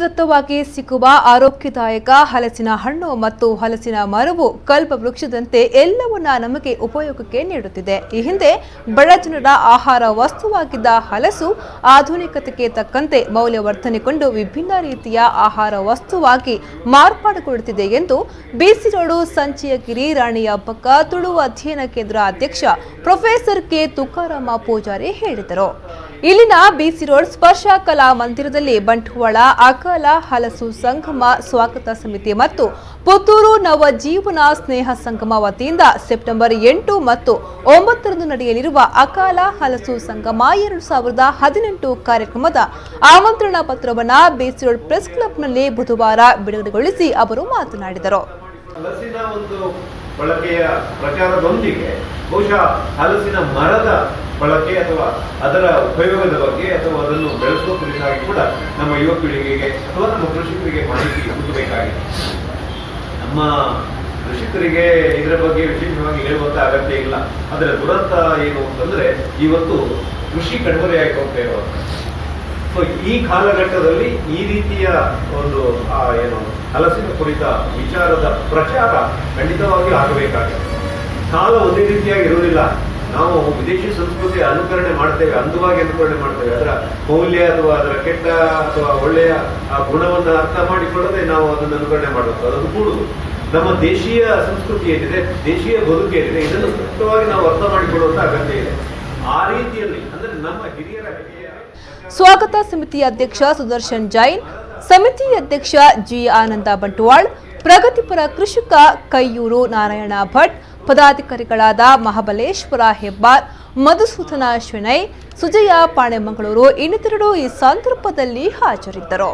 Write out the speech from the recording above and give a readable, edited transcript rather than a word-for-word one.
ಪ್ರಕೃತಿದತ್ತವಾಗಿ ಸಿಗುವ ಆರೋಗ್ಯದಾಯಕ ಹಲಸಿನ ಹಣ್ಣು ಮತ್ತು ಹಲಸಿನ ಮರವು ಕಲ್ಪವೃಕ್ಷದಂತೆ ಎಲ್ಲವನ್ನ ನಮಗೆ ಉಪಯೋಗಕ್ಕೆ ನೀಡುತ್ತಿದೆ. ಈ ಹಿಂದೆ ಬಡ ಜನರ ಆಹಾರ ವಸ್ತುವಾಗಿದ್ದ ಹಲಸು ಆಧುನಿಕತೆಗೆ ತಕ್ಕಂತೆ ಮೌಲ್ಯವರ್ಧನೆಗೊಂಡು ವಿಭಿನ್ನ ರೀತಿಯ ಆಹಾರ ವಸ್ತುವಾಗಿ ಮಾರ್ಪಾಡುಗೊಳ್ಳುತ್ತಿದೆ ಎಂದು ಬಿಸಿ ರೋಡು ಸಂಚಿಯಗಿರಿ ರಾಣಿಯ ಪಕ್ಕ ತುಳು ಅಧ್ಯಯನ ಕೇಂದ್ರ ಅಧ್ಯಕ್ಷ ಪ್ರೊಫೆಸರ್ ಕೆ ತುಕಾರಾಮ ಪೂಜಾರಿ ಹೇಳಿದರು. ಇಲ್ಲಿನ ಬಿಸಿ ರೋಡ್ ಸ್ಪರ್ಶ ಕಲಾ ಮಂದಿರದಲ್ಲಿ ಬಂಟ್ವಾಳ ಅಕಾಲ ಹಲಸು ಸಂಗಮ ಸ್ವಾಗತ ಸಮಿತಿ ಮತ್ತು ಪುತ್ತೂರು ನವಜೀವನ ಸ್ನೇಹ ಸಂಗಮ ವತಿಯಿಂದ ಸೆಪ್ಟೆಂಬರ್ 8 ಮತ್ತು 9ರಂದು ನಡೆಯಲಿರುವ ಅಕಾಲ ಹಲಸು ಸಂಗಮ 2018 ಕಾರ್ಯಕ್ರಮದ ಆಮಂತ್ರಣ ಪತ್ರವನ್ನು ಬಿಸಿ ರೋಡ್ ಪ್ರೆಸ್ ಕ್ಲಬ್ನಲ್ಲಿ ಬುಧವಾರ ಬಿಡುಗಡೆಗೊಳಿಸಿ ಅವರು ಮಾತನಾಡಿದರು. ಬಳಕೆಯ ಪ್ರಚಾರದೊಂದಿಗೆ ಬಹುಶಃ ಹಲಸಿನ ಮರದ ಬಳಕೆ ಅಥವಾ ಅದರ ಉಪಯೋಗದ ಬಗ್ಗೆ ಅಥವಾ ಅದನ್ನು ಬೆಳೆಸುವ ಕುರಿತಾಗಿ ಕೂಡ ನಮ್ಮ ಯುವ ಪೀಳಿಗೆಗೆ ಅಥವಾ ನಮ್ಮ ಕೃಷಿಕರಿಗೆ ಮಾಹಿತಿ ಹುಟ್ಟಬೇಕಾಗಿದೆ. ನಮ್ಮ ಕೃಷಿಕರಿಗೆ ಇದರ ಬಗ್ಗೆ ವಿಶೇಷವಾಗಿ ಹೇಳುವಂತ ಅಗತ್ಯ ಇಲ್ಲ. ಅದರ ದುರಂತ ಏನು ಅಂತಂದ್ರೆ ಇವತ್ತು ಕೃಷಿ ಕಣ್ಮರೆಯಾಗಿ ಹೋಗ್ತಾ ಇರೋದು. ಸೊ ಈ ಕಾಲಘಟ್ಟದಲ್ಲಿ ಈ ರೀತಿಯ ಒಂದು ಹಲಸಿನ ಕುರಿತ ವಿಚಾರದ ಪ್ರಚಾರ ಖಂಡಿತವಾಗಿ ಆಗಬೇಕಾಗಿದೆ. ಕಾಲ ಒಂದೇ ರೀತಿಯಾಗಿ ಇರುವುದಿಲ್ಲ. ನಾವು ವಿದೇಶಿ ಸಂಸ್ಕೃತಿ ಅನುಕರಣೆ ಮಾಡ್ತೇವೆ, ಅಂದವಾಗಿ ಅನುಕರಣೆ ಮಾಡ್ತೇವೆ. ಅದರ ಮೌಲ್ಯ ಅಥವಾ ಅದರ ಕೆಟ್ಟ ಅಥವಾ ಒಳ್ಳೆಯ ಆ ಗುಣವನ್ನು ಅರ್ಥ ಮಾಡಿಕೊಳ್ಳದೆ ನಾವು ಅದನ್ನು ಅನುಕರಣೆ ಮಾಡಬೇಕು, ಅದನ್ನು ಕೂಡುದು. ನಮ್ಮ ದೇಶೀಯ ಸಂಸ್ಕೃತಿ ಏನಿದೆ, ದೇಶೀಯ ಬದುಕು ಏನಿದೆ, ಇದನ್ನು ಸ್ಪಷ್ಟವಾಗಿ ನಾವು ಅರ್ಥ ಮಾಡಿಕೊಳ್ಳುವಂತ ಅಗತ್ಯ ಇದೆ. ಆ ರೀತಿಯಲ್ಲಿ ಅಂದ್ರೆ ನಮ್ಮ ಹಿರಿಯರ ಸ್ವಾಗತ ಸಮಿತಿ ಅಧ್ಯಕ್ಷ ಸುದರ್ಶನ್ ಜೈನ್, ಸಮಿತಿ ಅಧ್ಯಕ್ಷ ಜಿ ಆನಂದ ಬಂಟ್ವಾಳ್, ಪ್ರಗತಿಪರ ಕೃಷಿಕ ಕೈಯೂರು ನಾರಾಯಣ ಭಟ್, ಪದಾಧಿಕಾರಿಗಳಾದ ಮಹಾಬಲೇಶ್ವರ ಹೆಬ್ಬಾರ್, ಮಧುಸೂದನ ಶೆಣೈ, ಸುಜಯ ಪಾಣೆಮಂಗಳೂರು ಇನ್ನಿತರರು ಈ ಸಂದರ್ಭದಲ್ಲಿ ಹಾಜರಿದ್ದರು.